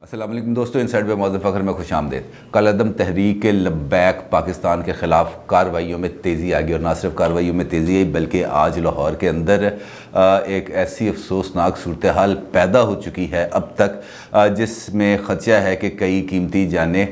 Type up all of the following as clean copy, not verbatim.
السلام علیکم دوستو، انسائیڈ بائی معظم فخر میں خوش آمدید۔ کالعدم تحریک لبیک پاکستان کے خلاف کارروائیوں میں تیزی آ گئی، اور نہ صرف کارروائیوں میں تیزی آئی بلکہ آج لاہور کے اندر ایک ایسی افسوسناک صورتحال پیدا ہو چکی ہے اب تک، جس میں خدشہ ہے کہ کئی قیمتی جانیں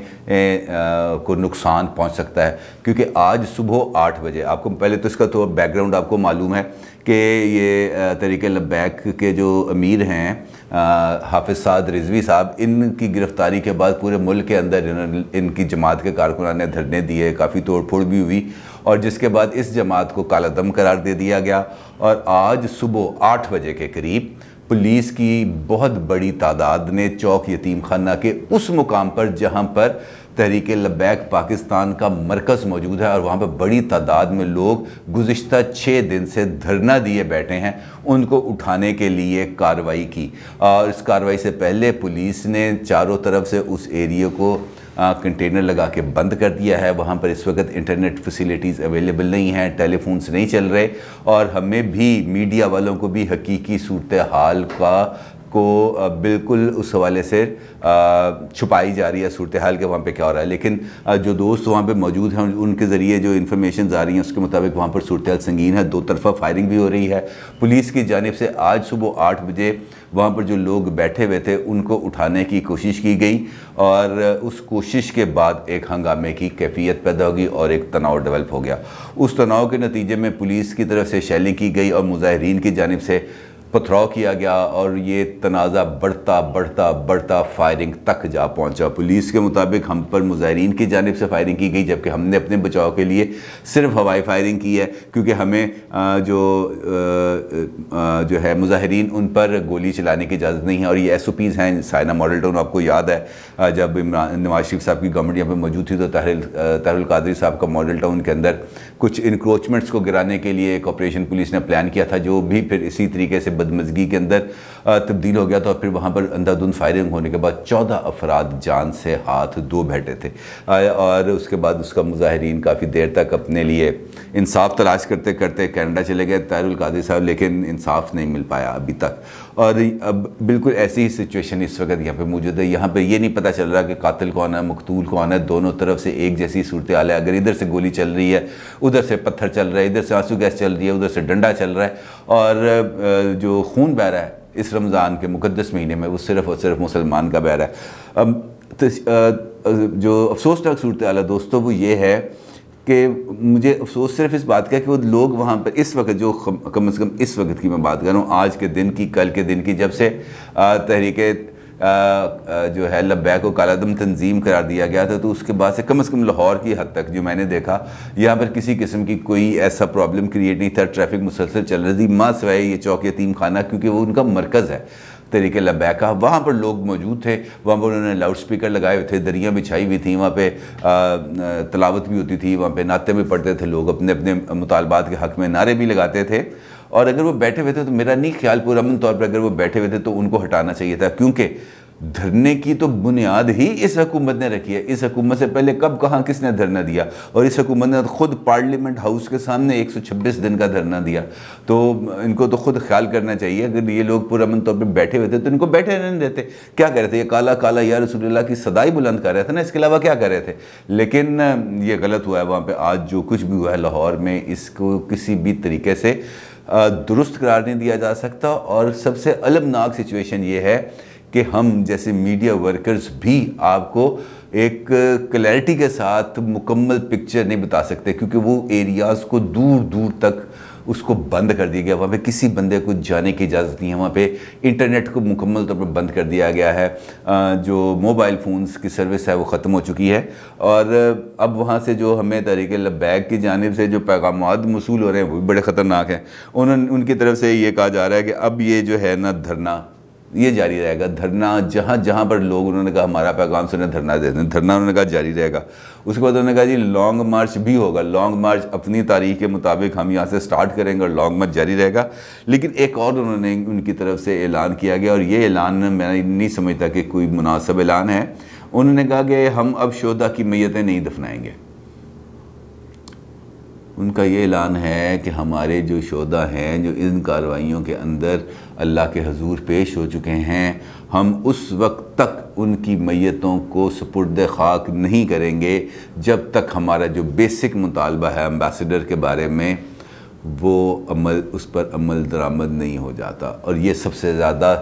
کو نقصان پہنچ سکتا ہے، کیونکہ آج صبح 8 بجے آپ کو پہلے تو اس کا تو بیک گراؤنڈ آپ کو معلوم ہے کہ یہ تحریک لبیک کے جو امیر ہیں حافظ سعد رضوی صاحب، ان کی گرفتاری کے بعد پورے ملک کے اندر ان کی جماعت کے کارکنان نے دھرنے دیے، کافی توڑ پھوڑ بھی ہوئی، اور جس کے بعد اس جماعت کو کالعدم قرار دے دیا گیا۔ اور آج صبح 8 بجے کے قریب پولیس کی بہت بڑی تعداد نے چوک یتیم خانہ کے اس مقام پر جہاں پر تحریک لبیک پاکستان کا مرکز موجود ہے، اور وہاں پہ بڑی تعداد میں لوگ گزشتہ 6 دن سے دھرنا دیے بیٹھے ہیں، ان کو اٹھانے کے لیے کارروائی کی۔ اور اس کارروائی سے پہلے پولیس نے چاروں طرف سے اس ایریے کو کنٹینر لگا کے بند کر دیا ہے۔ وہاں پر اس وقت انٹرنیٹ فیسیلیٹیز اویلیبل نہیں ہیں، ٹیلی فونز نہیں چل رہے، اور ہمیں بھی میڈیا والوں کو بھی حقیقی صورتحال کو بالکل اس حوالے سے چھپائی جا رہی ہے صورتحال کے وہاں پہ کیا ہو رہا ہے۔ لیکن جو دوست وہاں پہ موجود ہیں ان کے ذریعے جو انفارمیشنز آ رہی ہیں اس کے مطابق وہاں پر صورتحال سنگین ہے، دو طرفہ فائرنگ بھی ہو رہی ہے پولیس کی جانب سے۔ آج صبح 8 بجے وہاں پر جو لوگ بیٹھے ہوئے تھے ان کو اٹھانے کی کوشش کی گئی، اور اس کوشش کے بعد ایک ہنگامے کی کیفیت پیدا ہوگی اور ایک تناؤ ڈیولپ ہو گیا۔ اس تناؤ کے نتیجے میں پولیس کی طرف سے شیلنگ کی گئی اور مظاہرین کی جانب سے پتھراؤ کیا گیا، اور یہ تنازع بڑھتا فائرنگ تک جا پہنچا۔ پولیس کے مطابق ہم پر مظاہرین کی جانب سے فائرنگ کی گئی، جبکہ ہم نے اپنے بچاؤ کے لیے صرف ہوائی فائرنگ کی ہے، کیونکہ ہمیں جو ہے مظاہرین ان پر گولی چلانے کی اجازت نہیں ہے۔ اور یہ ایس او پیز ہیں۔ سائنا ماڈل ٹاؤن آپ کو یاد ہے جب نواز شریف صاحب کی گورنمنٹ یہاں پہ موجود تھی تو طاہر القادری صاحب کا ماڈل ٹاؤن کے اندر کچھ انکروچمنٹس کو گرانے کے لیے ایک آپریشن پولیس نے پلان کیا تھا، جو بھی پھر اسی طریقے سے بدمزگی کے اندر تبدیل ہو گیا تھا، اور پھر وہاں پر اندھادھند فائرنگ ہونے کے بعد 14 افراد جان سے ہاتھ دھو بیٹھے تھے، اور اس کے بعد اس کا مظاہرین کافی دیر تک اپنے لیے انصاف تلاش کرتے کرتے کینیڈا چلے گئے طاہر القادری صاحب، لیکن انصاف نہیں مل پایا ابھی تک۔ اور اب بالکل ایسی ہی سچویشن اس وقت یہاں پہ موجود ہے۔ یہاں پہ یہ نہیں پتہ چل رہا کہ قاتل کون ہے، مقتول کون ہے، دونوں طرف سے ایک جیسی صورتحال ہے۔ اگر ادھر سے گولی چل رہی ہے، ادھر سے پتھر چل رہا ہے، ادھر سے آنسو گیس چل رہی ہے، ادھر سے ڈنڈا چل رہا ہے، اور جو خون بہہ رہا ہے اس رمضان کے مقدس مہینے میں وہ صرف اور صرف مسلمان کا بہہ رہا ہے۔ اب جو افسوسناک صورتحال ہے دوستو وہ یہ ہے کہ مجھے افسوس صرف اس بات کا ہے کہ وہ لوگ وہاں پر اس وقت جو کم از کم اس وقت کی میں بات کر رہا ہوں، آج کے دن کی، کل کے دن کی، جب سے تحریک جو ہے لبیک کو کالعدم تنظیم قرار دیا گیا تھا، تو اس کے بعد سے کم از کم لاہور کی حد تک جو میں نے دیکھا یہاں پر کسی قسم کی کوئی ایسا پرابلم کریٹ نہیں تھا۔ ٹریفک مسلسل چل رہی تھی، ماں سوائے یہ چوک یتیم خانہ، کیونکہ وہ ان کا مرکز ہے تحریک لبیک کا، وہاں پر لوگ موجود تھے، وہاں پر انہوں نے لاؤڈ سپیکر لگائے ہوئے تھے، دریاں بچھائی ہوئی تھیں، وہاں پہ تلاوت بھی ہوتی تھی، وہاں پہ نعتیں بھی پڑھتے تھے، لوگ اپنے اپنے مطالبات کے حق میں نعرے بھی لگاتے تھے۔ اور اگر وہ بیٹھے ہوئے تھے تو میرا نہیں خیال پرامن طور پر اگر وہ بیٹھے ہوئے تھے تو ان کو ہٹانا چاہیے تھا، کیونکہ دھرنے کی تو بنیاد ہی اس حکومت نے رکھی ہے۔ اس حکومت سے پہلے کب کہاں کس نے دھرنا دیا، اور اس حکومت نے خود پارلیمنٹ ہاؤس کے سامنے 126 دن کا دھرنا دیا، تو ان کو تو خود خیال کرنا چاہیے۔ اگر یہ لوگ پرامن طور پہ بیٹھے ہوئے تھے تو ان کو بیٹھے نہیں دیتے۔ کیا کر رہے تھے؟ یہ کالا کالا یا رسول اللہ کی صدائی بلند کر رہے تھے نا، اس کے علاوہ کیا کر رہے تھے؟ لیکن یہ غلط ہوا ہے وہاں پہ۔ آج جو کچھ بھی ہوا ہے لاہور میں، اس کو کسی بھی طریقے سے درست قرار نہیں دیا جا سکتا، اور سب سے المناک سچویشن یہ ہے کہ ہم جیسے میڈیا ورکرز بھی آپ کو ایک کلیئرٹی کے ساتھ مکمل پکچر نہیں بتا سکتے، کیونکہ وہ ایریاز کو دور دور تک اس کو بند کر دیا گیا، وہاں پہ کسی بندے کو جانے کی اجازت نہیں ہے، وہاں پہ انٹرنیٹ کو مکمل طور پر بند کر دیا گیا ہے، جو موبائل فونز کی سروس ہے وہ ختم ہو چکی ہے۔ اور اب وہاں سے جو ہمیں تحریک لبیک کی جانب سے جو پیغامات موصول ہو رہے ہیں وہ بھی بڑے خطرناک ہیں۔ ان کی طرف سے یہ کہا جا رہا ہے کہ اب یہ جو ہے نا دھرنا یہ جاری رہے گا، دھرنا جہاں جہاں پر لوگ انہوں نے کہا ہمارا پیغام سنیں، دھرنا دے دیں، دھرنا انہوں نے کہا جاری رہے گا۔ اس کے بعد انہوں نے کہا جی لانگ مارچ بھی ہوگا، لانگ مارچ اپنی تاریخ کے مطابق ہم یہاں سے سٹارٹ کریں گے اور لانگ مارچ جاری رہے گا۔ لیکن ایک اور انہوں نے ان کی طرف سے اعلان کیا گیا، اور یہ اعلان میں نہیں سمجھتا کہ کوئی مناسب اعلان ہے۔ انہوں نے کہا کہ ہم اب شہداء کی میتیں نہیں دفنائیں گے۔ ان کا یہ اعلان ہے کہ ہمارے جو شہداء ہیں جو ان کارروائیوں کے اندر اللہ کے حضور پیش ہو چکے ہیں، ہم اس وقت تک ان کی میتوں کو سپرد خاک نہیں کریں گے جب تک ہمارا جو بیسک مطالبہ ہے ایمبیسڈر کے بارے میں وہ اس پر عمل درآمد نہیں ہو جاتا۔ اور یہ سب سے زیادہ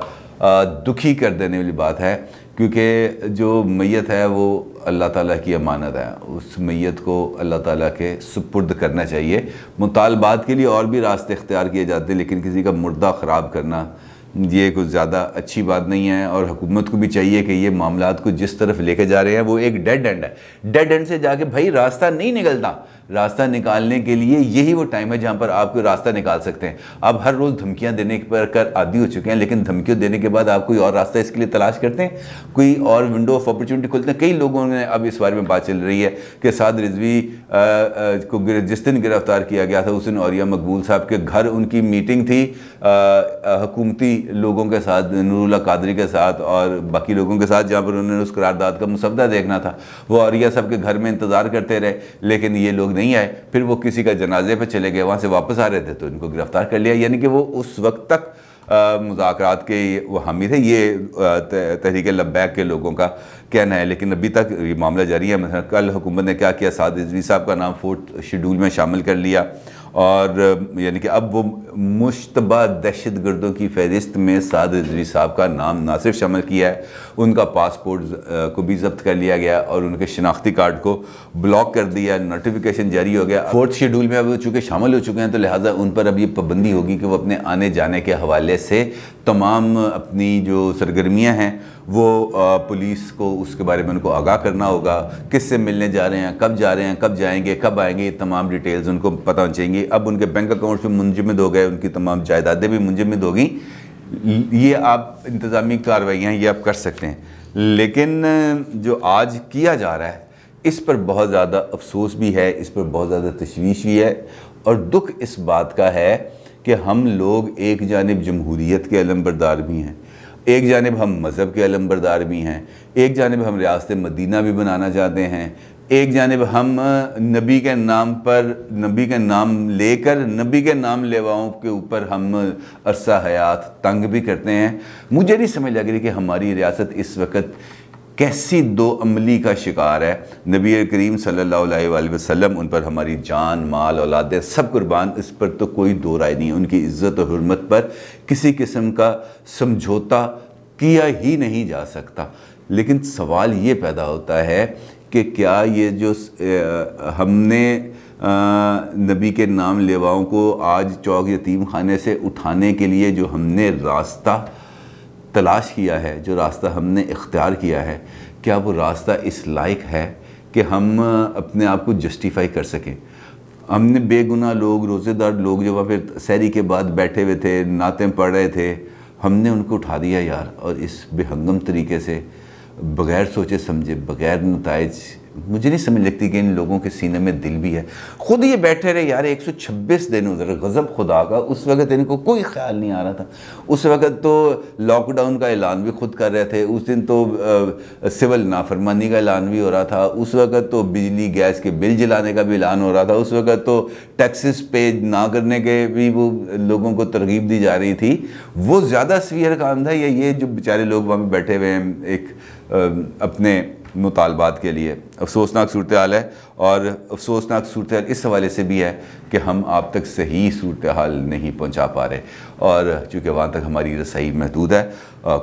دکھی کر دینے والی بات ہے، کیونکہ جو میت ہے وہ اللہ تعالیٰ کی امانت ہے، اس میت کو اللہ تعالیٰ کے سپرد کرنا چاہیے۔ مطالبات کے لیے اور بھی راستے اختیار کیے جاتے ہیں، لیکن کسی کا مردہ خراب کرنا یہ کچھ زیادہ اچھی بات نہیں ہے، اور حکومت کو بھی چاہیے کہ یہ معاملات کو جس طرف لے کے جا رہے ہیں وہ ایک ڈیڈ اینڈ ہے۔ ڈیڈ اینڈ سے جا کے بھائی راستہ نہیں نکلتا، راستہ نکالنے کے لیے یہی وہ ٹائم ہے جہاں پر آپ کو راستہ نکال سکتے ہیں۔ آپ ہر روز دھمکیاں دینے پر کر عادی ہو چکے ہیں، لیکن دھمکیوں دینے کے بعد آپ کوئی اور راستہ اس کے لیے تلاش کرتے ہیں، کوئی اور ونڈو آف اپرچونٹی کھولتے ہیں۔ کئی لوگوں نے اب اس بارے میں بات چل رہی ہے کہ سعد رضوی کو جس دن گرفتار کیا گیا تھا اس دن عوریہ مقبول صاحب کے گھر ان کی میٹنگ تھی حکومتی لوگوں کے ساتھ، نور اللہ قادری کے ساتھ اور باقی لوگوں کے ساتھ، جہاں پر انہوں نے اس قرارداد کا مسودہ دیکھنا تھا۔ وہ عوریہ صاحب کے گھر میں انتظار کرتے رہے، لیکن یہ لوگ نہیں آئے۔ پھر وہ کسی کا جنازے پہ چلے گئے، وہاں سے واپس آ رہے تھے تو ان کو گرفتار کر لیا۔ یعنی کہ وہ اس وقت تک مذاکرات کے وہ حامی تھے، یہ تحریک لبیک کے لوگوں کا کہنا ہے، لیکن ابھی تک یہ معاملہ جاری ہے۔ مثلا کل حکومت نے کیا کیا، سعد رضوی صاحب کا نام 4 شیڈول میں شامل کر لیا، اور یعنی کہ اب وہ مشتبہ دہشت گردوں کی فہرست میں سعد رضوی صاحب کا نام نہ صرف شامل کیا ہے، ان کا پاسپورٹ کو بھی ضبط کر لیا گیا اور ان کے شناختی کارڈ کو بلاک کر دیا، نوٹیفیکیشن جاری ہو گیا۔ 4 شیڈول میں اب چونکہ شامل ہو چکے ہیں تو لہٰذا ان پر اب یہ پابندی ہوگی کہ وہ اپنے آنے جانے کے حوالے سے تمام اپنی جو سرگرمیاں ہیں وہ پولیس کو اس کے بارے میں ان کو آگاہ کرنا ہوگا، کس سے ملنے جا رہے ہیں، کب جا رہے ہیں، کب جائیں گے، کب آئیں گے، یہ تمام ڈیٹیلز ان کو پتہ ہونی چاہیے۔ اب ان کے بینک اکاؤنٹس بھی منجمد ہو گئے، ان کی تمام جائیدادیں بھی منجمد ہو گئیں۔ یہ آپ انتظامی کارروائیاں یہ آپ کر سکتے ہیں، لیکن جو آج کیا جا رہا ہے اس پر بہت زیادہ افسوس بھی ہے، اس پر بہت زیادہ تشویش بھی ہے، اور دکھ اس بات کا ہے کہ ہم لوگ ایک جانب جمہوریت کے علمبردار بھی ہیں، ایک جانب ہم مذہب کے علمبردار بھی ہیں، ایک جانب ہم ریاست مدینہ بھی بنانا چاہتے ہیں، ایک جانب ہم نبی کے نام پر، نبی کے نام لے کر نبی کے نام لیواؤں کے اوپر ہم عرصہ حیات تنگ بھی کرتے ہیں۔ مجھے نہیں سمجھ لگ رہی کہ ہماری ریاست اس وقت کیسی دو عملی کا شکار ہے۔ نبی کریم صلی اللہ علیہ وآلہ وسلم، ان پر ہماری جان، مال، اولادیں سب قربان، اس پر تو کوئی دو رائے نہیں ہے۔ ان کی عزت و حرمت پر کسی قسم کا سمجھوتا کیا ہی نہیں جا سکتا، لیکن سوال یہ پیدا ہوتا ہے کہ کیا یہ جو ہم نے نبی کے نام لیواؤں کو آج چوک یتیم خانے سے اٹھانے کے لیے جو ہم نے راستہ تلاش کیا ہے، جو راستہ ہم نے اختیار کیا ہے، کیا وہ راستہ اس لائق ہے کہ ہم اپنے آپ کو جسٹیفائی کر سکیں؟ ہم نے بے گناہ لوگ، روزے دار لوگ جو وہاں پہ سحری کے بعد بیٹھے ہوئے تھے، نعتیں پڑھ رہے تھے، ہم نے ان کو اٹھا دیا یار، اور اس بے ہنگم طریقے سے، بغیر سوچے سمجھے، بغیر نتائج۔ مجھے نہیں سمجھ لگتی کہ ان لوگوں کے سینے میں دل بھی ہے۔ خود یہ بیٹھے رہے یار 126 دن ادھر، غضب خدا کا، اس وقت ان کو کوئی خیال نہیں آ رہا تھا۔ اس وقت تو لاک ڈاؤن کا اعلان بھی خود کر رہے تھے، اس دن تو سول نافرمانی کا اعلان بھی ہو رہا تھا، اس وقت تو بجلی گیس کے بل جلانے کا بھی اعلان ہو رہا تھا، اس وقت تو ٹیکسز پے نہ کرنے کے بھی وہ لوگوں کو ترغیب دی جا رہی تھی۔ وہ زیادہ سویئر کام تھا یا یہ جو بیچارے لوگ وہاں پہ بیٹھے ہوئے ہیں ایک اپنے مطالبات کے لیے؟ افسوسناک صورتحال ہے، اور افسوسناک صورتحال اس حوالے سے بھی ہے کہ ہم آپ تک صحیح صورتحال نہیں پہنچا پا رہے، اور چونکہ وہاں تک ہماری رسائی محدود ہے،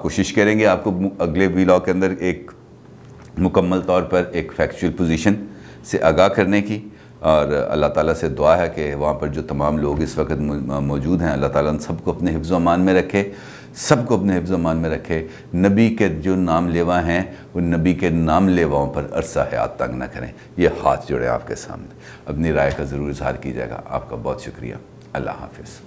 کوشش کریں گے آپ کو اگلے ویلاگ کے اندر ایک مکمل طور پر ایک فیکچول پوزیشن سے آگاہ کرنے کی، اور اللہ تعالیٰ سے دعا ہے کہ وہاں پر جو تمام لوگ اس وقت موجود ہیں، اللہ تعالیٰ ان سب کو اپنے حفظ و امان میں رکھے، سب کو اپنے حفظ و امان میں رکھے۔ نبی کے جو نام لیوا ہیں وہ نبی کے نام لیواؤں پر عرصہ حیات تنگ نہ کریں۔ یہ ہاتھ جوڑے آپ کے سامنے، اپنی رائے کا ضرور اظہار کیجیے گا۔ آپ کا بہت شکریہ، اللہ حافظ۔